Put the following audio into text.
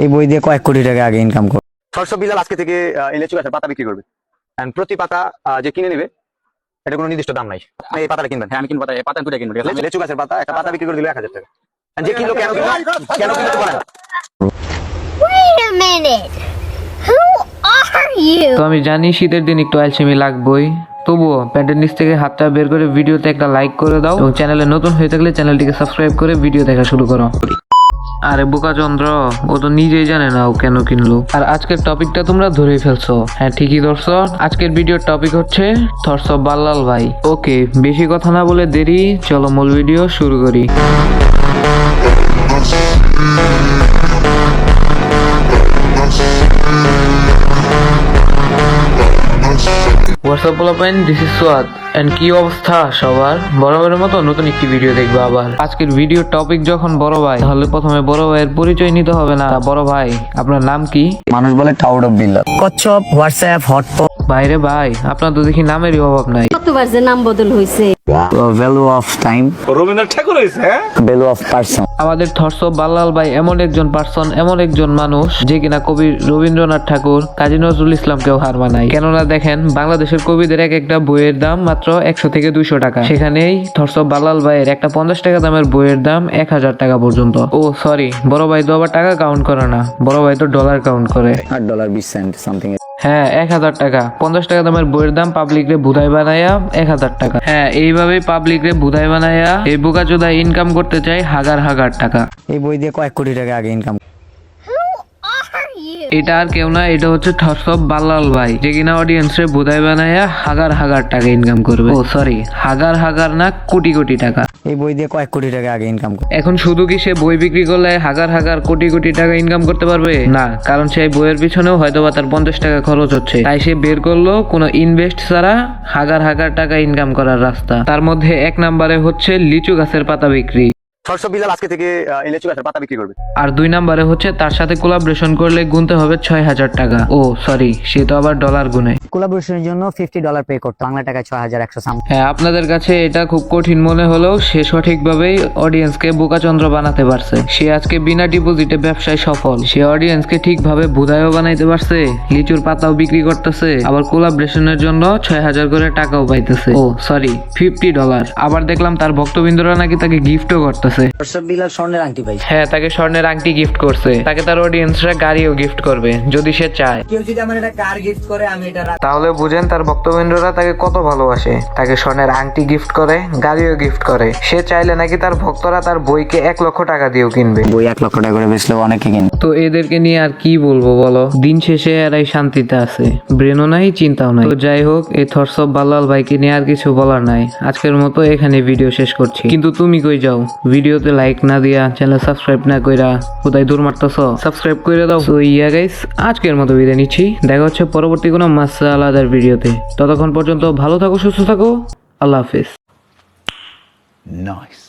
এই বই দিয়ে কয়েক কোটি টাকা আগে ইনকাম করবে। সরষব বিলাল আজকে থেকে এই লেচু গাছের পাতা বিক্রি করবে। এন্ড প্রতি পাতা যে কিনে নেবে এটা কোনো নির্দিষ্ট দাম নাই। আপনি এই পাতাটা কিনবেন। হ্যাঁ আমি কিনবো, পাতা দুটো কিনবো, ঠিক আছে? লেচু গাছের পাতা, একটা পাতা বিক্রি করে দিলে 1000 টাকা। যে কিনলো কেন কিনলো তো বলেন। Wait a minute. Who are you? তো আমি জানি শীতের দিন একটু আলসেমি লাগবেই, তবুও প্যান্টের নিচ থেকে হাতটা বের করে ভিডিওতে একটা লাইক করে দাও এবং চ্যানেলে নতুন হয়ে থাকলে চ্যানেলটিকে সাবস্ক্রাইব করে ভিডিও দেখা শুরু করো। আরে বোকাচন্দ্র, ও তো নিজেই জানে না ও কেন কিনলো। আর আজকের টপিকটা তোমরা ধরেই ফেলছো। হ্যাঁ ঠিকই ধরছো, আজকের ভিডিওর টপিক হচ্ছে থটস অফ বাল্লাল ভাই। ওকে, বেশি কথা না বলে দেরি, চলো মূল ভিডিও শুরু করি। হোয়াটসঅ্যাপ পোলাপাইন, দিস ইজ সোয়াদ এন্ড কি অবস্থা সবার? বরাবরের মতো নতুন একটি ভিডিও দেখবো আবার। আজকের ভিডিও টপিক যখন বড় ভাই, তাহলে প্রথমে বড় ভাইয়ের পরিচয় নিতে হবে না? বড় ভাই আপনার নাম কি? মানুষ বলে টাউড অফ বিল্লাল। কচ্ছপ, হোয়াটসঅ্যাপ, হটপট। ভাইরে ভাই, আপনার তো দেখি নামেরই অভাব নাই। কতবার যে নাম বদল হয়েছে। ভ্যালু অফ টাইম, রবীন্দ্রনাথ ঠাকুর হয়েছে। হ্যাঁ, ভ্যালু অফ পারসন। আমাদের থটস অফ বাল্লাল ভাই এমন একজন পার্সন, এমন একজন মানুষ যে কিনা কবি রবীন্দ্রনাথ ঠাকুর, কাজী নজরুল ইসলামকেও হার মানায়। কেননা দেখেন, বাংলাদেশের কবিদের এক একটা বইয়ের দাম মাত্র 100 থেকে 200 টাকা, সেখানেই থটস অফ বাল্লাল ভাইয়ের একটা 50 টাকা দামের বইয়ের দাম 1000 টাকা পর্যন্ত। ও সরি, বড় ভাই তো আবার টাকা কাউন্ট করে না, বড় ভাই তো ডলার কাউন্ট করে। $8.20 সামথিং। হ্যাঁ 1000 টাকা, 50 টাকা দামের বইয়ের দাম পাবলিক রে বুধাই বানায়া 1000 টাকা। হ্যাঁ এইভাবে পাবলিক রে বুধাই বানায়া এই বোকাচোদা ইনকাম করতে চাই হাজার হাজার টাকা। এই বই দিয়ে কয়েক কোটি টাকা আগে ইনকাম। এটা আর কেউ না, এটা হচ্ছে থটস অফ বাল্লাল ভাই, যে কিনা অডিয়েন্স রে বুধাই বানায়া হাজার হাজার টাকা ইনকাম করবে। ও সরি, হাজার হাজার না, কোটি কোটি টাকা। এই বই দিয়ে কয়েক কোটি টাকা আগে ইনকাম করবে। এখন শুধু কি সে বই বিক্রি করলে হাজার হাজার কোটি কোটি টাকা ইনকাম করতে পারবে? না, কারণ সেই বইয়ের পিছনেও হয়তো বা তার 50 টাকা খরচ হচ্ছে, তাই সে বের করলো কোনো ইনভেস্ট ছাড়া হাজার হাজার টাকা ইনকাম করার রাস্তা। তার মধ্যে 1 নম্বরে হচ্ছে লিচু গাছের পাতা বিক্রি, সরষব বিলাল আজকে থেকে এই লেচু গাছের পাতা বিক্রি করবে। আর 2 নম্বরে হচ্ছে তার সাথে কোলাবরেশন করলে গুনতে হবে 6000 টাকা। ও সরি, সে তো আবার ডলার গুনে। কোলাবোরেশনের জন্য $50 পে করতে, বাংলা টাকায় 6100 সামথিং। হ্যাঁ, আপনাদের কাছে এটা খুব কঠিন মনে হলেও সে সঠিকভাবেই অডিয়েন্সকে বোকাচন্দ্র বানাতে পারছে। সে আজকে বিনা ডিপোজিটে ব্যবসায় সফল। সে অডিয়েন্সকে ঠিকভাবে বুধায়ও বানাইতে পারছে, লিচুর পাতাও বিক্রি করতেছে, আবার কোলাবরেশনের জন্য 6000 করে টাকাও পাইতেছে। ও সরি, $50। আবার দেখলাম তার ভক্তবৃন্দরা নাকি তাকে গিফটও করতেছে। থটস অফ বিল্লাল স্বর্ণের আংটি পাইছে। হ্যাঁ, তাকে স্বর্ণের আংটি গিফট করছে, তাকে তার অডিয়েন্সরা গাড়িও গিফট করবে যদি সে চায়। কেউ যদি আমার এটা কার গিফট করে, আমি এটা তাহলে বুঝেন তার ভক্তবৃন্দরা তাকে কত ভালোবাসে। তাকে স্বর্ণের আংটি গিফট করে, গাড়িও গিফট করে। সে চাইলে নাকি তার ভক্তরা তার বইকে 1 লক্ষ টাকা দিয়েও কিনবে। বই 1 লক্ষ টাকা করে বেচলেও অনেকে কিনবে। তো এদেরকে নিয়ে আর কি বলবো বলো? দিন শেষে এরাই শান্তিতে আছে, ব্রেনও নাই, চিন্তাও নাই। তো যাই হোক, এই থটস অফ বাল্লাল ভাইকে নিয়ে আর কিছু বলার নাই। আজকের মতো এখানে ভিডিও শেষ করছি। কিন্তু তুমি কই যাও? ভিডিওতে লাইক না দিয়া, চ্যানেল সাবস্ক্রাইব না কইরা কোথায় দূর মারতেছ? সাবস্ক্রাইব করে দাও। তো ইয়া গাইস, আজকের মতো বিদায় নিচ্ছি। দেখা হচ্ছে পরবর্তী কোনো মাসালাদার ভিডিওতে। ততক্ষণ পর্যন্ত ভালো থাকো, সুস্থ থাকো, আল্লাহ হাফেজ। নাইস।